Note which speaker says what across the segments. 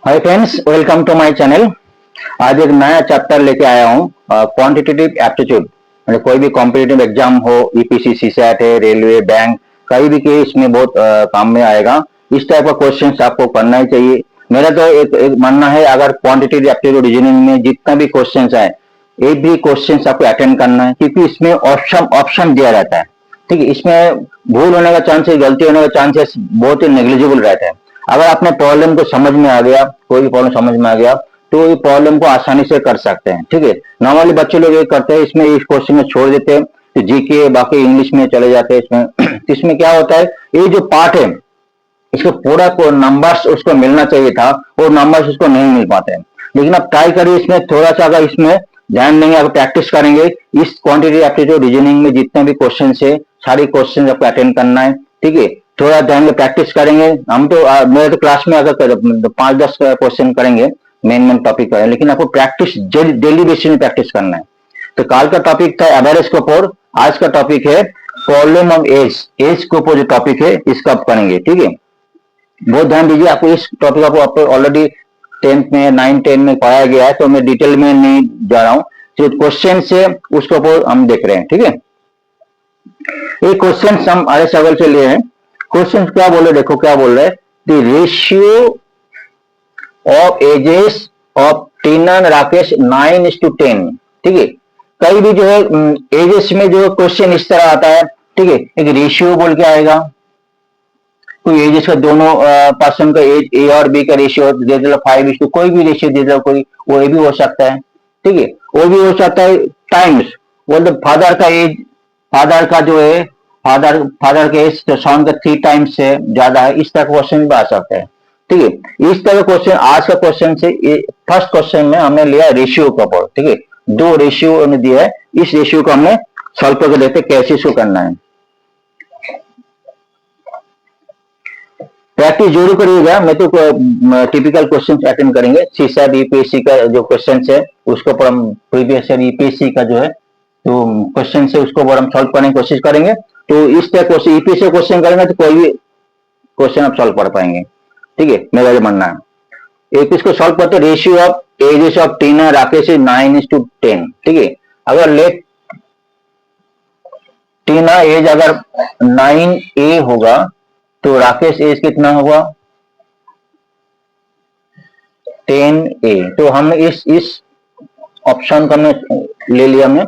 Speaker 1: Hi friends, welcome to my channel. आज एक नया चैप्टर लेके आया हूँ, क्वांटिटेटिव एप्टीट्यूड। मतलब कोई भी कॉम्पिटिटिव एग्जाम हो, ईपीसी, सीसैट है, रेलवे, बैंक, कहीं भी के इसमें बहुत काम में आएगा। इस टाइप का क्वेश्चंस आपको करना ही चाहिए। मेरा तो एक मानना है, अगर क्वांटिटेटिव एप्टीट्यूड रीजनिंग में जितना भी क्वेश्चंस आए, एक भी क्वेश्चंस आपको अटेंड करना है, क्योंकि इसमें ऑप्शन ऑप्शन दिया रहता है। ठीक है, इसमें भूल होने का चांसेस, गलती होने का चांसेस बहुत ही नेग्लिजिबल रहते हैं। अगर आपने प्रॉब्लम को समझ में आ गया, कोई भी प्रॉब्लम समझ में आ गया, तो ये प्रॉब्लम को आसानी से कर सकते हैं। ठीक है, नॉर्मली बच्चे लोग ये करते हैं, इसमें इस क्वेश्चन में छोड़ देते हैं, तो जीके बाकी इंग्लिश में चले जाते हैं इसमें। तो इसमें क्या होता है, ये जो पार्ट है, इसको पूरा को नंबर्स उसको मिलना चाहिए था, और नंबर्स उसको नहीं मिल पाते हैं। लेकिन आप ट्राई करिए, इसमें थोड़ा सा अगर इसमें ध्यान देंगे, अगर प्रैक्टिस करेंगे, इस क्वांटिटी एप्टीट्यूड रीजनिंग में जितने भी क्वेश्चन है, सारे क्वेश्चन आपको अटेंड करना है। ठीक है, थोड़ा ध्यान में प्रैक्टिस करेंगे। हम तो मेरे तो क्लास में अगर 5-10 क्वेश्चन करेंगे, मेन टॉपिक है, लेकिन आपको प्रैक्टिस डेली बेसिस में प्रैक्टिस करना है। तो कल का टॉपिक था एवरेज स्कोप, और आज का टॉपिक है problem of age. Age scope जो टॉपिक है, इसका आप करेंगे। ठीक है, बहुत ध्यान दीजिए। आपको इस टॉपिक आपको ऑलरेडी 10th में, 9-10 में पढ़ाया गया है, तो मैं डिटेल में नहीं जा रहा हूं। जो क्वेश्चन से उसके ऊपर हम देख रहे हैं। ठीक है, ये क्वेश्चन हम आर एस अगल से लिए हैं। क्वेश्चन क्या बोले, देखो क्या बोल रहे हैं। The ratio of ages of Tina and Rakesh 9:10। ठीक है, कई भी जो है एजेस में जो क्वेश्चन इस तरह आता है। ठीक है, एक रेशियो बोल के आएगा, कोई एजेस का दोनों पर्सन का एज, ए और बी का रेशियो दे दो 5:, कोई भी रेशियो दे दो, कोई वो भी हो सकता है। ठीक है, वो भी हो सकता है टाइम्स, मतलब फादर का एज, फादर का जो है, फादर के एज सन का 3 टाइम्स से ज्यादा है। इस तरह का क्वेश्चन भी आ सकता है। ठीक है, इस तरह क्वेश्चन आज का क्वेश्चन से फर्स्ट क्वेश्चन में हमने लिया रेशियो का ऊपर। ठीक है, 2 रेशियो दिया है, इस रेशियो को हमने सॉल्व करके देखते कैसे इसको करना है। प्रैक्टिस जरूर करिएगा। मैं तो टिपिकल क्वेश्चन अटेंड करेंगे। सीसैट यूपीएससी का जो क्वेश्चन है, उसको पर हम प्रीवियस ईयर यूपीएससी का जो है तो क्वेश्चन है, उसको पर हम सॉल्व करने की कोशिश करेंगे। तो इस तरह क्वेश्चन यूपीएससी क्वेश्चन करेंगे तो कोई भी क्वेश्चन आप सॉल्व कर पाएंगे। ठीक है, मेरा जो मानना है। एक इसको सॉल्व करते, रेशियो ऑफ एजेस ऑफ टीना राकेश 9:10। ठीक है, अगर लेट टीना एज अगर 9A होगा, तो राकेश एज कितना होगा, 10A। तो हमने इस ऑप्शन को हमने ले लिया। हमने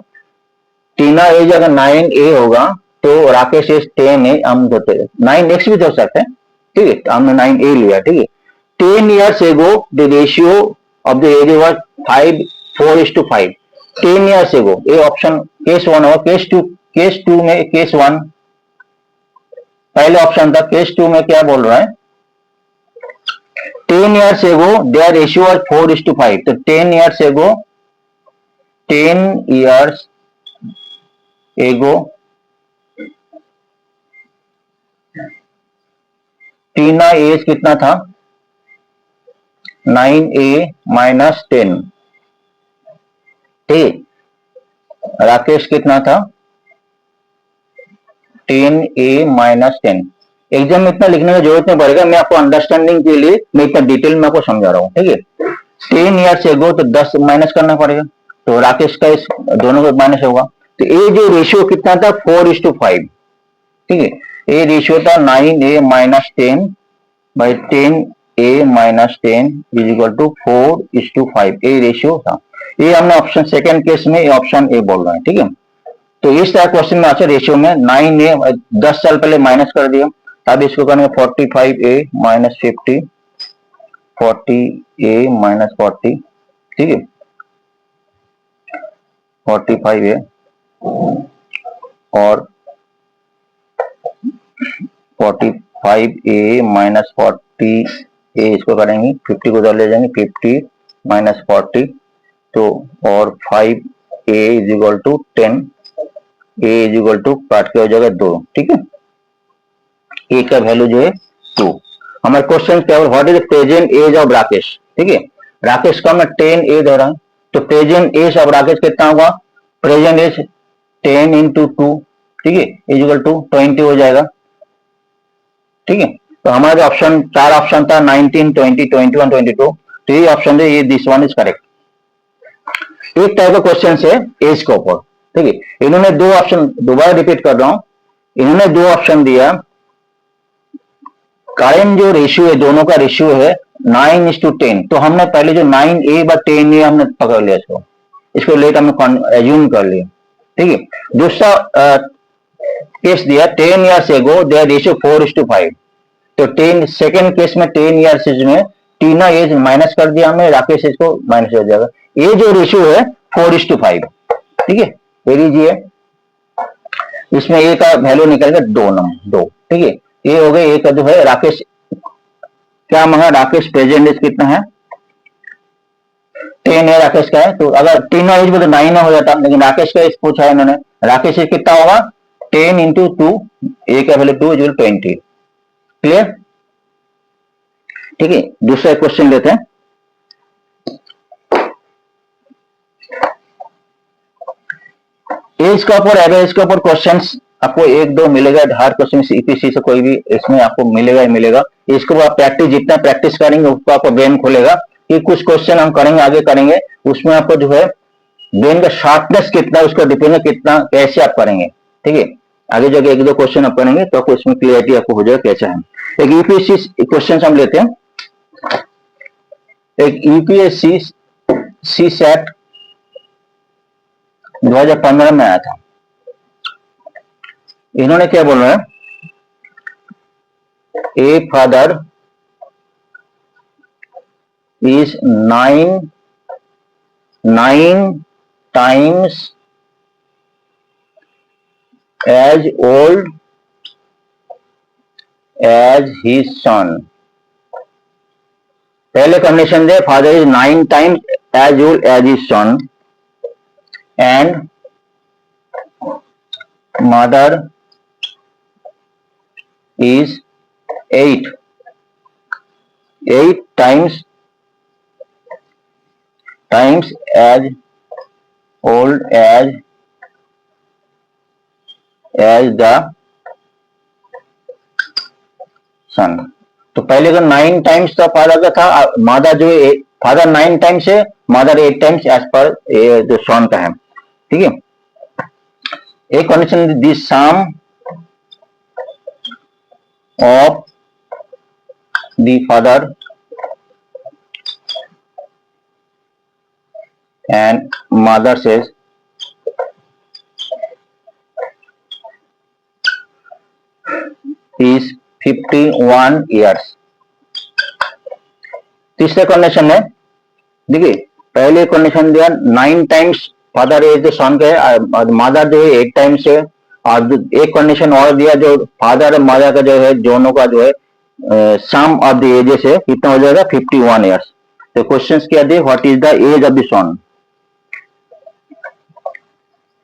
Speaker 1: टीना एज अगर 9A होगा, तो राकेश एज 10A हम देते, 9X भी दे सकते हैं। ठीक है, तो हमने 9A लिया। ठीक है, 10 years ago the ratio of the age was 4:5। 10 years ago, ये ऑप्शन केस 1 होगा। केस टू में, केस 1 पहले ऑप्शन था, केस 2 में क्या बोल रहा है, 10 years ago their ratio was 4:5। तो 10 years ago टीना एज कितना था, 9A-10। ठीक, राकेश कितना था, 10A-10। एग्जाम में इतना लिखने की जरूरत नहीं पड़ेगा, मैं आपको अंडरस्टैंडिंग के लिए मैं इतना डिटेल में आपको समझा रहा हूँ। ठीक है, 10 ईयर्स एगो तो 10 माइनस करना पड़ेगा, तो राकेश का इस दोनों का माइनस होगा। तो ये जो रेशियो कितना था, 4:5। ठीक है, ये रेशियो था 9A-10 by 10A-10 is equal to 4:5। ये रेशियो था। ये हमने ऑप्शन सेकेंड केस में ऑप्शन ए बोल रहे हैं। ठीक है, तो इस तरह क्वेश्चन में अच्छा रेशियो में 9A 10 साल पहले माइनस कर दिया, अब इसको करेंगे 45A-50, 40A-40। ठीक है, 45A और 45A-40A, इसको करेंगे 50 को उधर ले जाएंगे, 50-40, तो और 5A is equal to 10। A is equal to काट के हो जाएगा 2। ठीक है, ए का वैल्यू जो है 2। हमारे क्वेश्चन क्या है, what is the present age of Rakesh. ठीक है, राकेश का मैं 10A दे रहा हूं, तो प्रेजेंट एज ऑफ राकेश कितना होगा, प्रेजेंट एज 10 into 2। ठीक है, इज इक्वल टू 20 हो जाएगा। ठीक है, तो हमारा जो ऑप्शन, चार ऑप्शन था 19, 20, 21, 22, तो ये ऑप्शन है, ये दिस वन इज करेक्ट। एक टाइप का क्वेश्चन है एज के ऊपर, ठीक है। इन्होंने दो ऑप्शन, दोबारा रिपीट कर रहा हूं, इन्होंने दो ऑप्शन दिया। करेंट जो रेशियो है, दोनों का रेशियो है 9:10, तो हमने पहले जो 9a/10 है हमने पकड़ लिया, इसको लेट हमने एज्यूम कर लिया, ठीक है। दूसरा केस दिया 10 ईयर्स एगो देयर रेशियो 4:5, तो 10 सेकेंड केस में 10 ईयर्स में टीना एज माइनस कर दिया हमने, राकेश एज को माइनस हो जाएगा। ये जो रेशियो है 4:5, ठीक है। ले लीजिए, इसमें ए का वैल्यू निकलेगा 2, ठीक है। ये हो गया, ए का जो है राकेश क्या मांगा, राकेश प्रेजेंट एज कितना है, 10 है राकेश का है, तो अगर तीनों एज में तो 9 हो जाता, लेकिन राकेश का एज पूछा है इन्होंने। राकेश एज कितना होगा, 10 इंटू 2, ए का वैल्यू 2 इज 20, क्लियर, ठीक है। दूसरा क्वेश्चन लेते हैं। एज का ऊपर, एवरेज के ऊपर क्वेश्चंस आपको एक दो मिलेगा, हर क्वेश्चन ईपीसी से कोई भी इसमें आपको मिलेगा ही मिलेगा। इसको आप प्रैक्टिस, जितना प्रैक्टिस करेंगे उसको आपको ब्रेन खुलेगा, कि कुछ क्वेश्चन हम करेंगे, आगे करेंगे, उसमें आपको जो है ब्रेन का शार्पनेस कितना, उसका डिपेंड है कितना कैसे आप करेंगे, ठीक है। आगे जाके एक दो क्वेश्चन आप करेंगे तो आपको इसमें क्लियरिटी आपको हो जाएगा कैसा है। एक यूपीएससी क्वेश्चन हम लेते हैं। एक यूपीएससी सी सेट 2015 में आया था। इन्होंने क्या बोल रहे हैं, a father is 9 times as old as his son। पहले condition they, father is 9 times as old as his son and mother is 8 times as old as the son। तो पहले का 9 टाइम्स का फादर का था, मदर जो है father 9 times है, मदर 8 टाइम्स एज पर जो सन का है, ठीक है। एक condition, this sum of the father and mother ages is 51 years। तीसरे कंडीशन है, देखिए पहले कंडीशन दिया 9 टाइम्स फादर एज जो सन के है, मदर जो है 8 टाइम्स है, और एक कंडीशन और दिया जो फादर और मदर का जो है दोनों का जो है सम ऑफ द एजेस है, कितना हो जाएगा 51 years। तो क्वेश्चंस क्या दिए, what is the age of the son,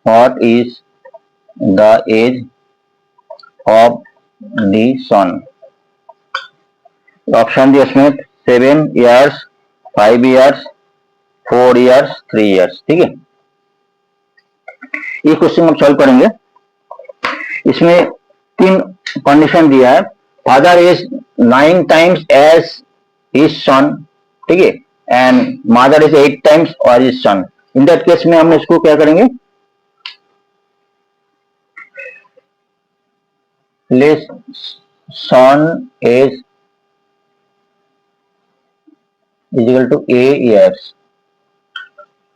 Speaker 1: what is the age of the son. Option दिया इसमें 7 years, 5 years, 4 years, 3 years, ठीक है। ये क्वेश्चन हम सॉल्व करेंगे। इसमें 3 कंडीशन दिया है, father is 9 times age his son, ठीक है, एंड मदर इज 8 times और his son. In that case में हम इसको क्या करेंगे, less son is equal to A years,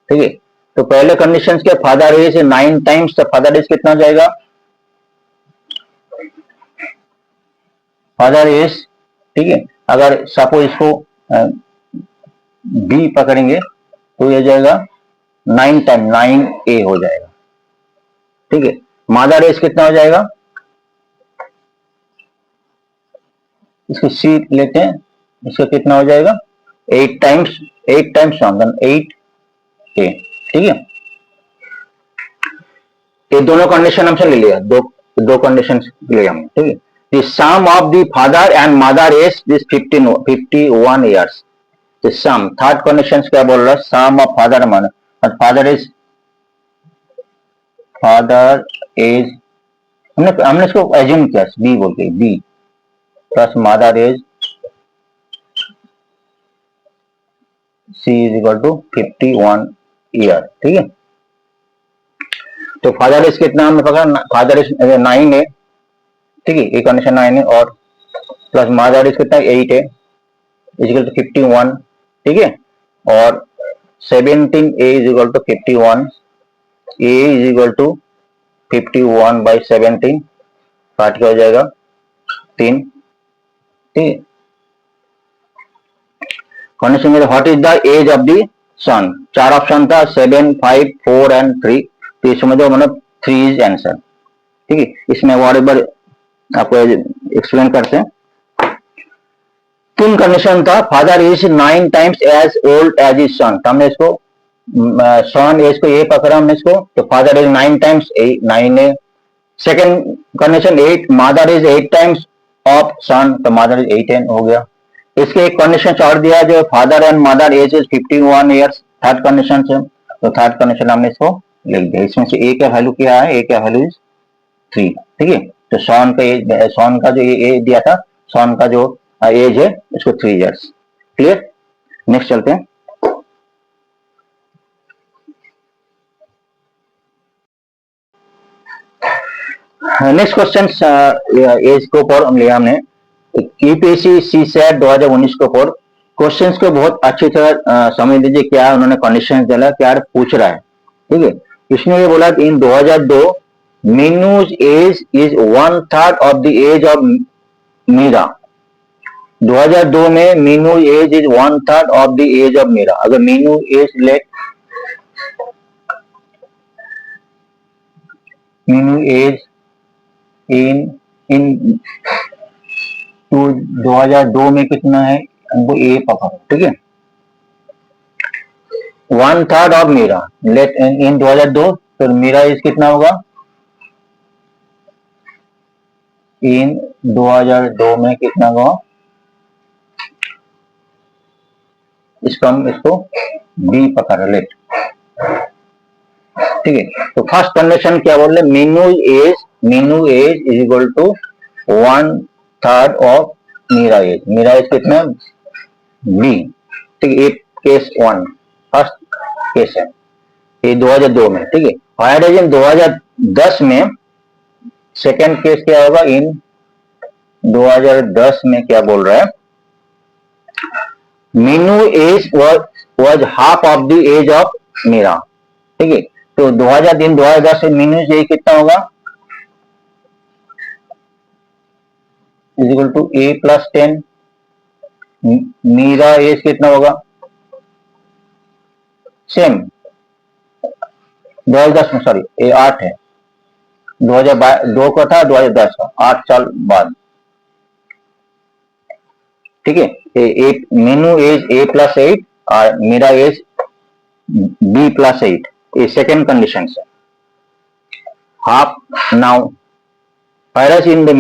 Speaker 1: ठीक है। तो पहले कंडीशन के फादर एज 9 टाइम्स, तो फादर एज कितना हो जाएगा, फादर एज, ठीक है। अगर सपोज इसको बी पकड़ेंगे तो ये जाएगा 9 टाइम 9a हो जाएगा, ठीक है। मदर एज कितना हो जाएगा, इसको सी लेते हैं, इसका कितना हो जाएगा 8 टाइम्स 8a, ठीक है। ये दोनों कंडीशन हमसे ले लिया, दो कंडीशन ले हम, ठीक है। The sum of the father and mother age this 51 years। The sum, third condition क्या बोल रहा है, sum of father mother, father age हमने इसको एज्यूम किया बी बोल के, B plus mother age C is equal to 51 year. ठीक है, तो फादर एज कितना हमने पकड़ा, फादर एज 9 है। ठीक है, ये कंडीशन 9 है, और प्लस मदर एज कितना 8 है, इजिकल टू 51। ठीक है, और 17 A is equal to 51, A is equal to 51 by 17, काट के हो जाएगा 3। ठीक है, कंडीशन में what is the age of the son, 4 option था, 7, 5, 4 एंड 3। तो इसमें जो मतलब 3 इज आंसर। ठीक है, इसमें और एक बार आपको एक्सप्लेन करते हैं। तीन कंडीशन था, father is 9 times as old as is son, तो हमने इसको सन एज को ये पकड़ा हमने इसको, तो फादर इज 9 टाइम्स 9 है। Second condition 8, mother is 8 times of son, तो मदर इज 8 हो गया। इसके एक कंडीशन और दिया जो father and mother age is 51 years, third condition से, तो थर्ड कंडीशन हमने इसको लिख दिया। इसमें से ए का वैल्यू क्या है, ए का वैल्यू इज 3। ठीक है, तो सॉन का जो ये दिया था, सॉन का जो एज है इसको 3 इयर्स। क्लियर, नेक्स्ट चलते हैं। नेक्स्ट क्वेश्चन एज के ऊपर लिया हमने यूपीएससी सीसैट 2019 के ऊपर। क्वेश्चंस को बहुत अच्छी तरह समझ लीजिए, क्या उन्होंने कंडीशन डाला, क्या पूछ रहा है। ठीक है, इसने ये बोला in 2002 Minu's age is 1/3 of the age of Meera. 2002 में Meenu age is 1/3 of the age of Meera. अगर Minu age let Minu age in in 2002 में कितना है, हमको ए पकड़ो। ठीक है, 1/3 ऑफ मीरा लेट इन 2002, तो मीरा एज कितना होगा इन 2002 में कितना होगा, इसको हम इसको बी पकड़ लेट। ठीक है, तो फर्स्ट कंडीशन क्या बोल रहे, Meenu age is equal to 1/3 of Meera age. Meera age कितना बी। ठीक है, ये केस 1 फर्स्ट केस है, ये 2002 में। ठीक है, फायर एज इन 2010 में, सेकेंड केस क्या होगा, इन 2010 में क्या बोल रहा है, Meenu age was half of the age of Meera. ठीक है, तो 2010 से मीनू एज कितना होगा, is equal to A plus 10। Meera age कितना होगा, सेम 2010 में, सॉरी ये 8 है, 2002 का था 2010 का, 8 साल बाद। ठीक है, मीनू एज ए प्लस 8 और मीरा एज बी प्लस 8, ये सेकेंड कंडीशन है। Half now whereas in the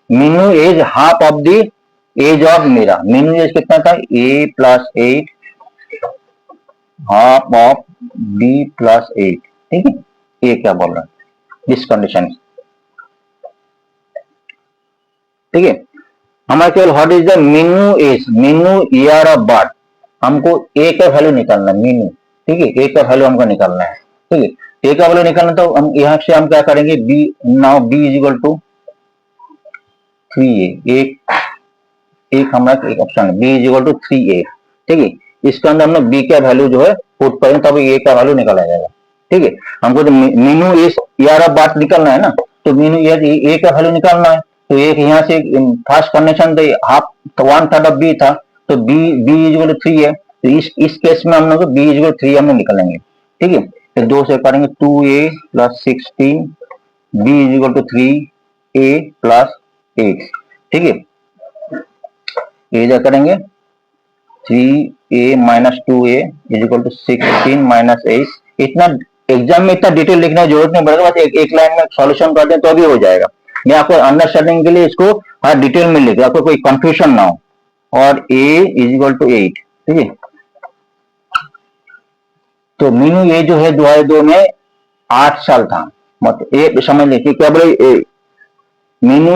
Speaker 1: Minu age half of the age of Meera. Minu age कितना था, A plus 8 half of B plus 8। ठीक है, ये क्या बोल रहा है, दिस कंडीशन। ठीक है, हमारे केवल what is the Meenu age, Meenu year of birth, हमको ए का वैल्यू निकालना है मीनू। ठीक है, ए का वैल्यू हमको निकालना है। ठीक है, ए का वैल्यू निकालना, तो हम यहां से हम क्या करेंगे, B now B is equal to 3a, एक हमारा एक ऑप्शन है, B is equal to 3a। ठीक है, इसके अंदर हम लोग बी का वैल्यू जो है पुट करेंगे, तब ए का वैल्यू निकाला जाएगा। ठीक है, हमको तो Meenu age year of birth निकालना है ना, तो मीनू एज ए का वैल्यू निकालना है, तो एक यहाँ से first condition half 1/3 of B था, तो बी इज इक्वल टू 3 है, तो इस केस में हम लोग बी इज इक्वल टू 3 हम लोग निकालेंगे। ठीक है, तो 2 से करेंगे 2a plus 16, B is equal to 3a plus 8। ठीक है, ये क्या करेंगे, 3a minus 2a is equal to 16 minus 8। इतना एग्जाम में इतना डिटेल लिखने की जरूरत नहीं पड़ेगा, बस एक लाइन में सॉल्यूशन कर दें तो भी हो जाएगा। मैं आपको अंडरस्टैंडिंग के लिए इसको हर डिटेल में लिख, आपको कोई कंफ्यूजन ना हो। और a इज इक्वल टू 8। ठीक है, तो मीनू ए जो है 2002 में 8 साल था, मतलब ए समझ लीजिए क्या बोले, Minu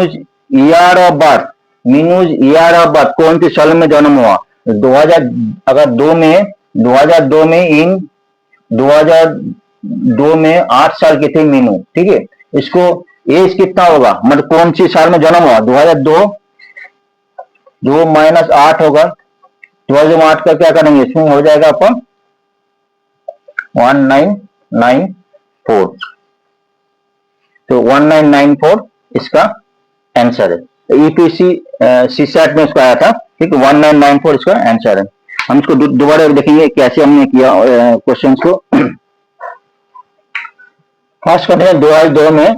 Speaker 1: year of birth, Minu's year of birth, कौन सी साल में जन्म हुआ, 2000, अगर 2 में 2002 में इन 2002 में 8 साल की थी मीनू, ठीक है। इसको एज कितना होगा, मतलब कौन सी साल में जन्म हुआ, 2002, 2 माइनस 8 होगा, 2008 का क्या करेंगे, इसमें हो जाएगा अपन 1994, तो 1994 इसका आंसर है। ईपीसी सीसैट में इसका आया था, ठीक है, 1994 इसका आंसर है। हम इसको दोबारा देखेंगे कैसे हमने किया क्वेश्चन को। फर्स्ट कंडीशन 2002 में,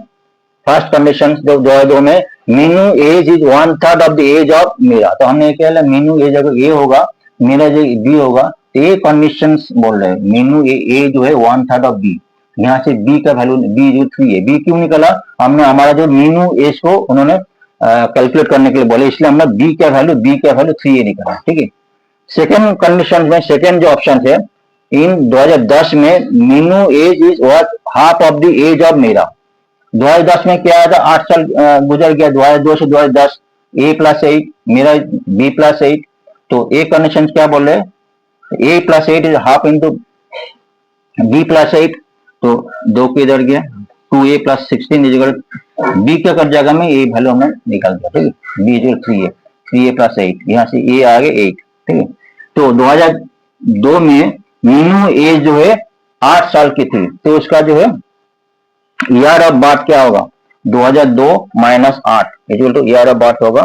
Speaker 1: फर्स्ट कंडीशन 2002 में Meenu age is 1/3 of the age of Meera, तो हमने क्या मीनू एज अगर ए होगा, मीरा जो बी होगा, तो ये कंडीशन बोल रहे हैं, मीनू ए जो है 1/3 ऑफ बी, यहाँ से बी का वैल्यू बी जो 3 है, बी क्यों निकला, हमने हमारा जो मीनू एज को उन्होंने कैलकुलेट करने के लिए बोले, इसलिए हमने बी का वैल्यू 3 निकला, ठीक है। सेकेंड कंडीशन में, सेकेंड जो ऑप्शन है, इन 2010 में Meenu age is half of the age of Meera, 2010 में क्या आया था, 8 साल गुजर गया, 2002 से 2010, ए प्लस 8, मेरा बी प्लस 8, तो ए कंडीशन क्या बोल रहे, A plus 8 is half into B plus 8, तो 2 के इधर गया, 2a प्लस 16 इजिकल बी क्या कर जाएगा में ए वैल्यू हमें निकल गया, ठीक है, बी इजिकल 3a प्लस 8, यहाँ से ए आ गए 8, ठीक है। तो 2002 में मीनू एज जो है 8 साल की थी, तो उसका जो है ईयर ऑफ बर्थ क्या होगा, 2002 minus 8 equal two year of birth होगा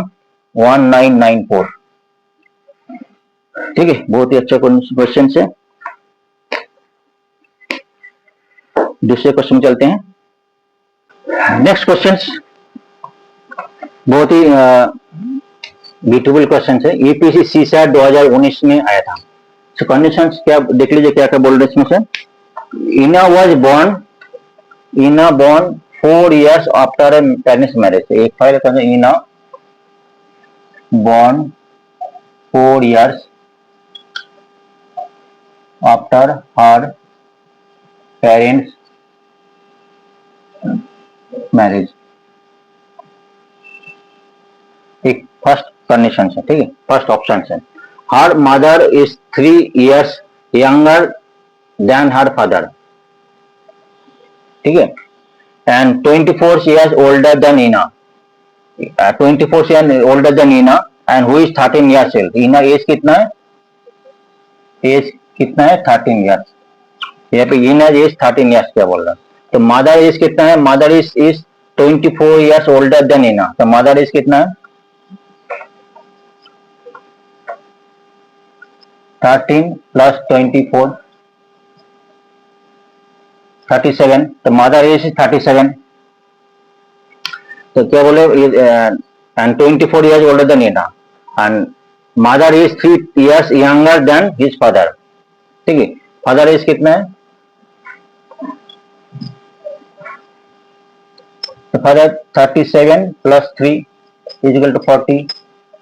Speaker 1: 1994, ठीक है। बहुत ही अच्छा क्वेश्चन है। दूसरे क्वेश्चन में चलते हैं। नेक्स्ट क्वेश्चन बहुत ही ब्यूटीफुल क्वेश्चन है, ईपीसी सीसैट 2019 में आया था। तो कंडीशंस क्या देख लीजिए, क्या क्या बोल रहे इसमें से, इना was born 4 years after a parents marriage, एक फाइल कर इना born 4 years after her parents marriage, एक फर्स्ट कंडीशन है, ठीक है, फर्स्ट ऑप्शन है। हर mother is 3 years younger than her father, ठीक है, and 24 years older than Ina, 24 years older than Ina, and who is 13 years old, Ina age कितना है, as कितना है 13 years, यहाँ पे Ina एज 13 years क्या बोल रहा है, तो मदर एज कितना है, mother is 24 years older than Ina, तो मदर एज कितना है 13 प्लस 24 37, तो मदर एज 37, तो क्या बोले, and 24 years older than Ina, and mother is 3 years younger than his father, ठीक है, फादर एज कितना है, तो फादर 37 प्लस 3 इजिकल टू 40,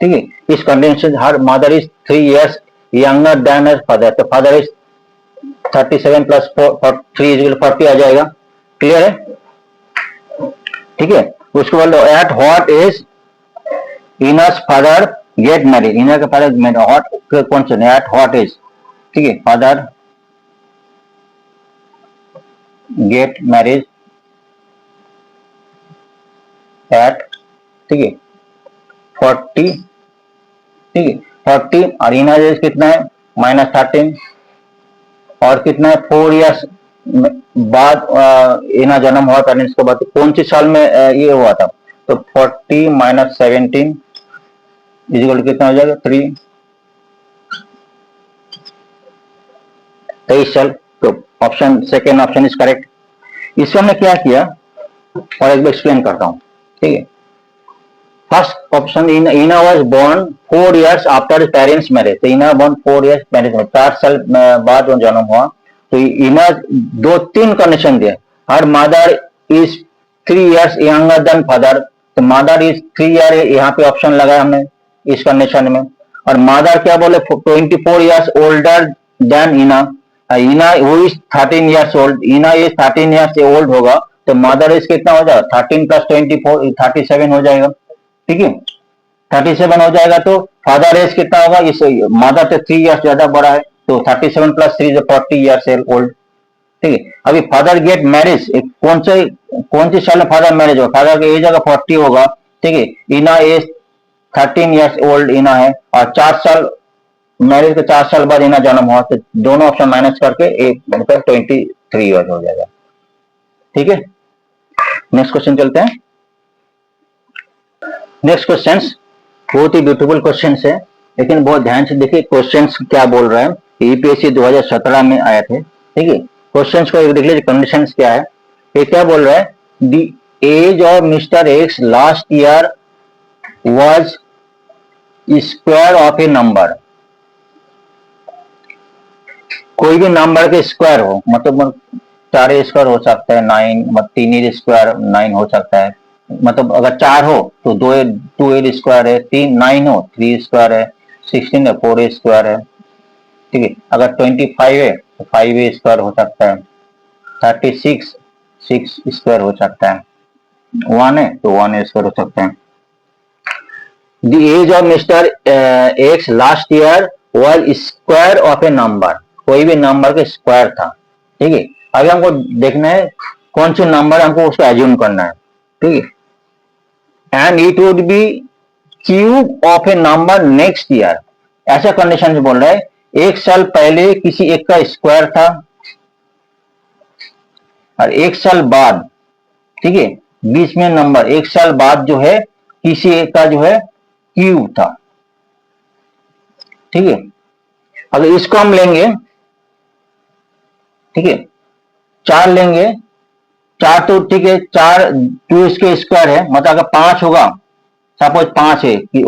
Speaker 1: ठीक है। इस condition her mother is 3 years younger than her father, तो फादर इज 37 प्लस 3 इजिकल 40 आ जाएगा, क्लियर है, ठीक है। उसके बाद at what age Ina's father get married, Ina का फादर मैरिड, कौन सा, एट व्हाट एज, ठीक है, फादर गेट मैरिज एट, ठीक है 40, ठीक है 40, और इना एज कितना है -13, और कितना है 4 years बाद इना जन्म हुआ था, इसके बाद कौन सी साल में ये हुआ था, तो 40 - 17 इजिकल कितना हो जाएगा 3, 23 साल, तो option second option is correct. इसमें हमने क्या किया और एक बार एक्सप्लेन करता हूं, ठीक है। First option, Ina was born 4 years after parents marriage, तो इना बोर्न 4 years मैरिज में 4 साल बाद जन्म हुआ, तो इना 2-3 कंडीशन दिए, हर mother is 3 years younger then father, तो मदर इज 3 year, यहाँ पे ऑप्शन लगाया हमने इस कंडीशन में, और मदर क्या बोले 24 years ओल्डर देन इना, इना हु इज 13 years ओल्ड, इना इज 13 years से ओल्ड होगा, तो मदर इज कितना हो जाएगा 13 प्लस 24 37 हो जाएगा, ठीक है। 37 हो जाएगा तो फादर एज कितना होगा, इस मदर से 3 ईयर्स ज्यादा बड़ा है, तो 37 प्लस 3 इज 40 ईयर्स ओल्ड। ठीक है। अभी फादर गेट मैरिज, कौन सी साल में फादर मैरिज होगा, फादर की एज अगर 40 होगा, ठीक है, इना एज 13 ईयर्स ओल्ड इना है, और 4 साल मैरिज के 4 साल बाद इना जन्म हुआ, तो दोनों ऑप्शन माइनस करके एक बनकर 23 ईयर्स हो जाएगा। ठीक है, नेक्स्ट क्वेश्चन चलते हैं। नेक्स्ट क्वेश्चन बहुत ही ब्यूटीफुल क्वेश्चन है, लेकिन बहुत ध्यान से देखिए क्वेश्चन क्या बोल रहे हैं। यूपीएससी 2017 में आए थे। ठीक है, क्वेश्चन को एक देख लीजिए, कंडीशन क्या है। ये क्या बोल रहा है, the age of mister X last year was square of a number. कोई भी नंबर के स्क्वायर हो, मतलब 4 स्क्वायर हो सकता है 9, मतलब 3 स्क्वायर 9 हो सकता है, मतलब अगर 4 हो तो 2 स्क्वायर है, 9 हो 3 स्क्वायर है, 16 है 4 स्क्वायर है। ठीक है, अगर 25 है तो 5 स्क्वायर हो सकता है, 36 6 स्क्वायर हो सकता है, 1 है तो 1 स्क्वायर हो सकता है। The age of mister X last year was square of a number. कोई भी नंबर का स्क्वायर था। ठीक है, अभी हमको देखना है कौन से नंबर हमको उसको एज्यूम करना है। ठीक है, and it would be cube of a number next year. ऐसा कंडीशन से बोल रहा है, एक साल पहले किसी एक का स्क्वायर था और एक साल बाद, ठीक है, बीच में नंबर, एक साल बाद जो है किसी एक का जो है क्यूब था। ठीक है, अगर इसको हम लेंगे, ठीक है, 4 लेंगे, 4 तो ठीक है, 4 2 इसके स्क्वायर है, मतलब अगर 5 होगा, सपोज 5 है कि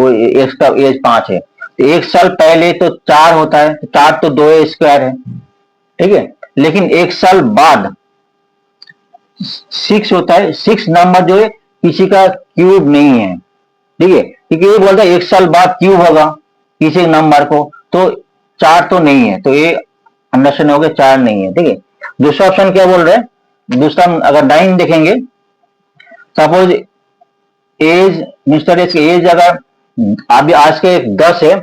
Speaker 1: इसका एज 5 है, तो एक साल पहले तो 4 होता है, तो 4 तो 2 स्क्वायर है। ठीक है, लेकिन एक साल बाद 6 होता है, 6 नंबर जो है किसी का क्यूब नहीं है। ठीक है, क्योंकि ये बोलता है एक साल बाद क्यूब होगा किसी नंबर को, तो 4 तो नहीं है, तो ये अंडरस्टैंड हो गया 4 नहीं है। ठीक है, दूसरा ऑप्शन क्या बोल रहे हैं, दूसरा अगर 9 देखेंगे, सपोज एज मिस्टर एज की एज अगर अभी आज के 10 है,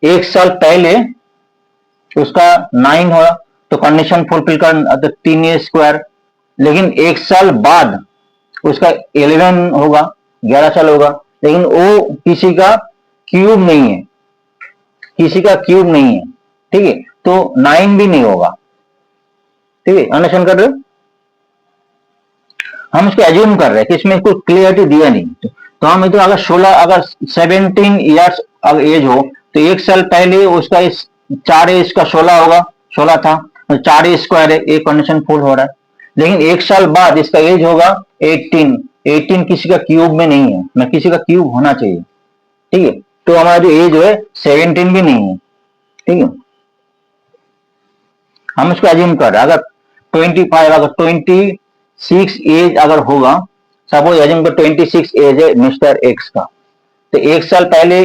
Speaker 1: एक साल पहले उसका 9 हो, तो कंडीशन फुलफिल कर, तो 3 स्क्वायर। लेकिन एक साल बाद उसका 11 होगा, 11 साल होगा, लेकिन वो किसी का क्यूब नहीं है, किसी का क्यूब नहीं है। ठीक है, तो 9 भी नहीं होगा। ठीक है, अंडरस्टैंड कर रहे हो, हम इसको एज्यूम कर रहे हैं कि इसमें कोई क्लियरिटी दिया नहीं, तो हम इधर अगर 16 अगर 17 ईयर्स अगर एज हो, तो एक साल पहले उसका इस 4 इसका 16 होगा, 16 था, तो 4 स्क्वायर है, एक कंडीशन फुल हो रहा है। लेकिन एक साल बाद इसका एज होगा 18, 18 किसी का क्यूब में नहीं है, ना किसी का क्यूब होना चाहिए। ठीक है, तो हमारा जो एज है 17 भी नहीं है। ठीक है, हम इसको एज्यूम कर रहे हैं, अगर 25 अगर 26 एज अगर होगा, सपोज एज्यूम कर 26 एज है मिस्टर एक्स का, तो एक साल पहले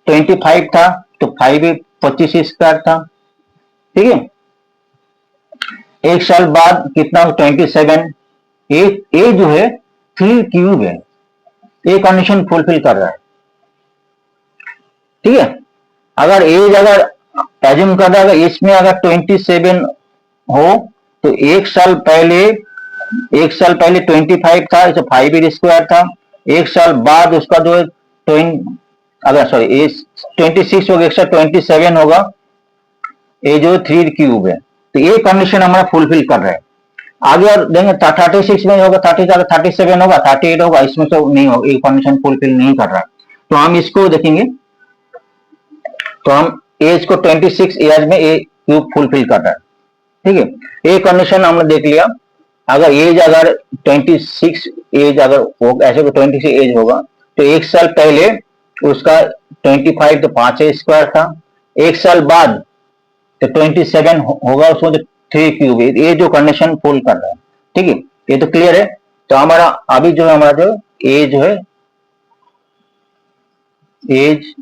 Speaker 1: 25 था, तो 5 भी 25 स्क्वायर था। ठीक है, एक साल बाद कितना 27, ए जो है 3 क्यूब है, ये कंडीशन फुलफिल कर रहा है। ठीक है, अगर एज अगर एज्यूम कर रहा है, अगर इसमें अगर 27 हो, तो एक साल पहले 25 था, इसे 5 स्क्वायर था, एक साल बाद उसका जो है 20, अगर सॉरी एज 26 होगा, एक साल 27 होगा, ये जो 3 क्यूब है, तो ये कंडीशन हमारा फुलफिल कर रहे हैं। आगे और देंगे 36 में होगा, 30 अगर 37 होगा, 38 होगा, इसमें तो नहीं होगा, ये कंडीशन फुलफिल नहीं कर रहा है, तो हम इसको देखेंगे, तो हम एज को 26 ईयर में ये क्यूब फुलफिल कर रहा है। ठीक है, ये कंडीशन हमने देख लिया। अगर एज अगर 26 एज अगर ऐसे को 26 एज होगा, तो एक साल पहले उसका 25 तो 5 स्क्वायर था, एक साल बाद तो 27 होगा, उसमें तो 3 क्यूब, ये जो कंडीशन फुल कर रहा है। ठीक है, ये तो क्लियर है। तो हमारा अभी जो है हमारा जो एज है, एज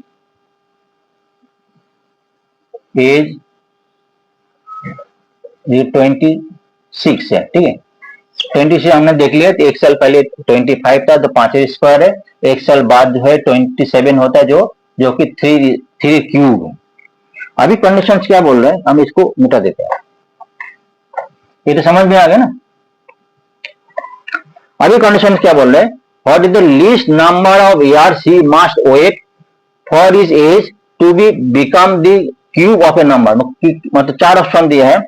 Speaker 1: एज ये 26 है। ठीक है, 26 हमने देख लिया, तो एक साल पहले 25 था, तो 5 स्क्वायर है, एक साल बाद जो है 27 होता है, जो कि 3 क्यूब है। अभी कंडीशन क्या बोल रहे हैं, हम इसको मिटा देते हैं। ये तो समझ में आ गया ना। अभी कंडीशन क्या बोल रहे हैं, what is the least number of years he must wait for his age to be become the cube of a number. मतलब 4 ऑप्शन दिया है,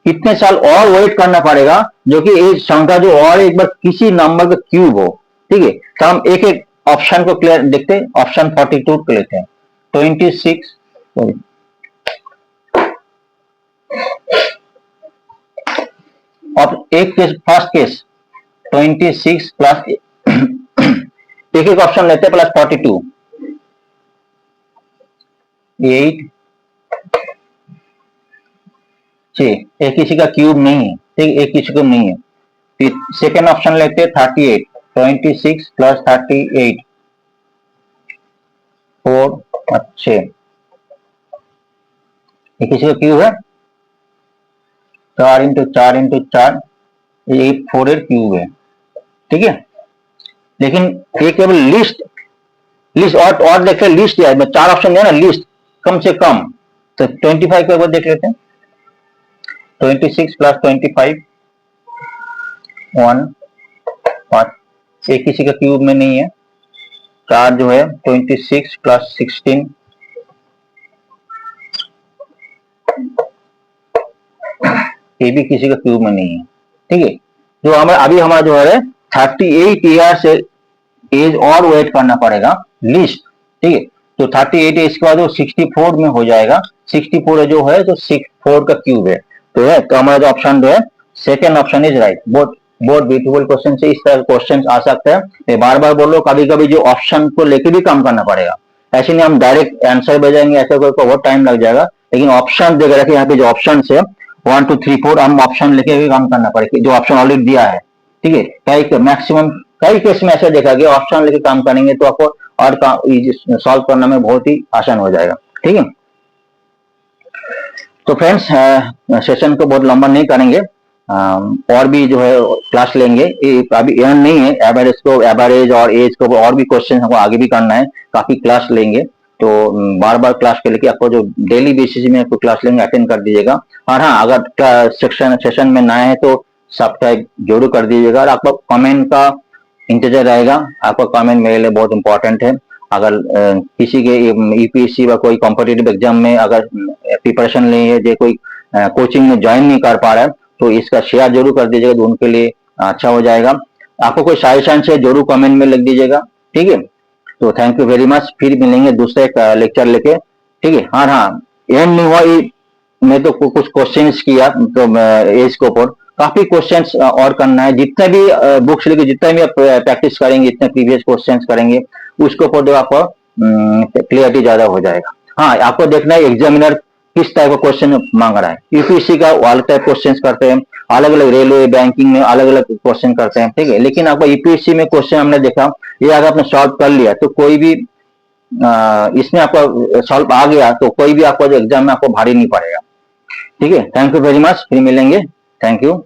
Speaker 1: कितने साल और वेट करना पड़ेगा जो कि एज संख्या जो और एक बार किसी नंबर का क्यूब हो। ठीक है, तो हम एक एक ऑप्शन को क्लियर देखते हैं। ऑप्शन 42 को लेते हैं, 26 और एक केस, फर्स्ट केस 26 प्लस एक एक ऑप्शन लेते हैं, प्लस 42, 8 एक किसी का क्यूब नहीं है। ठीक, एक किसी को नहीं है। फिर सेकेंड ऑप्शन लेते हैं 38, 26 प्लस 38, 4 अच्छे, ये किसी का क्यूब है, 4 इंटू 4 इंटू 4, ये 4 क्यूब है। ठीक है, लेकिन ये केवल लिस्ट और देखते लिस्ट है, 4 ऑप्शन है ना, लिस्ट कम से कम। तो 25 को एक बार देख लेते हैं, 26 प्लस 25, 1 5, एक किसी का क्यूब में नहीं है। 4 जो है 26 प्लस 16, ये भी किसी का क्यूब में नहीं है। ठीक है, जो हमारा अभी हमारा जो है 38 ईयर से एज और वेट करना पड़ेगा लिस्ट। ठीक है, तो 38 एज के बाद वो 64 में हो जाएगा। 64 जो है तो 64 का क्यूब है। तो हमारा जो ऑप्शन जो है सेकेंड ऑप्शन इज राइट। बहुत ब्यूटीफुल क्वेश्चन से, इस तरह क्वेश्चन आ सकते हैं। मैं बार बार बोल रहा हूँ, कभी कभी जो ऑप्शन को लेके भी काम करना पड़ेगा। ऐसे नहीं हम डायरेक्ट आंसर भेजेंगे, ऐसे कोई बहुत टाइम लग जाएगा। लेकिन ऑप्शन देख रखे, यहाँ पे जो ऑप्शन है 1 2 3 4, हम ऑप्शन लेके भी काम करना पड़ेगा, जो ऑप्शन ऑलरेडी दिया है। ठीक है, कई मैक्सिमम कई केस में ऐसा देखा गया, ऑप्शन लेके काम करेंगे तो आपको और सॉल्व करने में बहुत ही आसान हो जाएगा। ठीक है, तो फ्रेंड्स सेशन को बहुत लंबा नहीं करेंगे, और भी जो है क्लास लेंगे। अभी एंड नहीं है, एवरेज और एज को और भी क्वेश्चन हमको आगे भी करना है, काफी क्लास लेंगे। तो बार बार क्लास के लेके आपको जो डेली बेसिस में आपको क्लास लेंगे अटेंड कर दीजिएगा। और हाँ, अगर सेशन में नए हैं तो सब्सक्राइब जरूर कर दीजिएगा। और आपका कमेंट का इंतजार रहेगा, आपका कमेंट मेरे लिए बहुत इंपॉर्टेंट है। अगर किसी के ईपीएससी व कोई कॉम्पिटिटिव एग्जाम में अगर प्रिपरेशन नहीं है, जो कोई कोचिंग में ज्वाइन नहीं कर पा रहा है, तो इसका शेयर जरूर कर दीजिएगा, तो उनके लिए अच्छा हो जाएगा। आपको कोई सजेशन है जरूर कमेंट में लिख दीजिएगा। ठीक है, तो थैंक यू वेरी मच। फिर मिलेंगे दूसरे लेक्चर लेके। ठीक है, हाँ एंड नहीं हुआ, मैं तो कुछ क्वेश्चंस किया तो एज के ऊपर काफी क्वेश्चंस और करना है। जितने भी बुक्स लेके जितना भी आप प्रैक्टिस करेंगे, जितने प्रीवियस क्वेश्चंस करेंगे, उसके ऊपर जो आपको क्लियरिटी ज्यादा हो जाएगा। हाँ, आपको देखना है एग्जामिनर किस टाइप का क्वेश्चन मांग रहा है। यूपीएससी का अलग टाइप क्वेश्चन करते हैं, अलग अलग रेलवे बैंकिंग में अलग अलग क्वेश्चन करते हैं। ठीक है, लेकिन आपको यूपीएससी में क्वेश्चन हमने देखा, ये अगर आपने सॉल्व कर लिया तो कोई भी इसमें आपका सॉल्व आ गया तो कोई भी आपको जो एग्जाम में आपको भारी नहीं पड़ेगा। ठीक है, थैंक यू वेरी मच। फिर मिलेंगे, थैंक यू।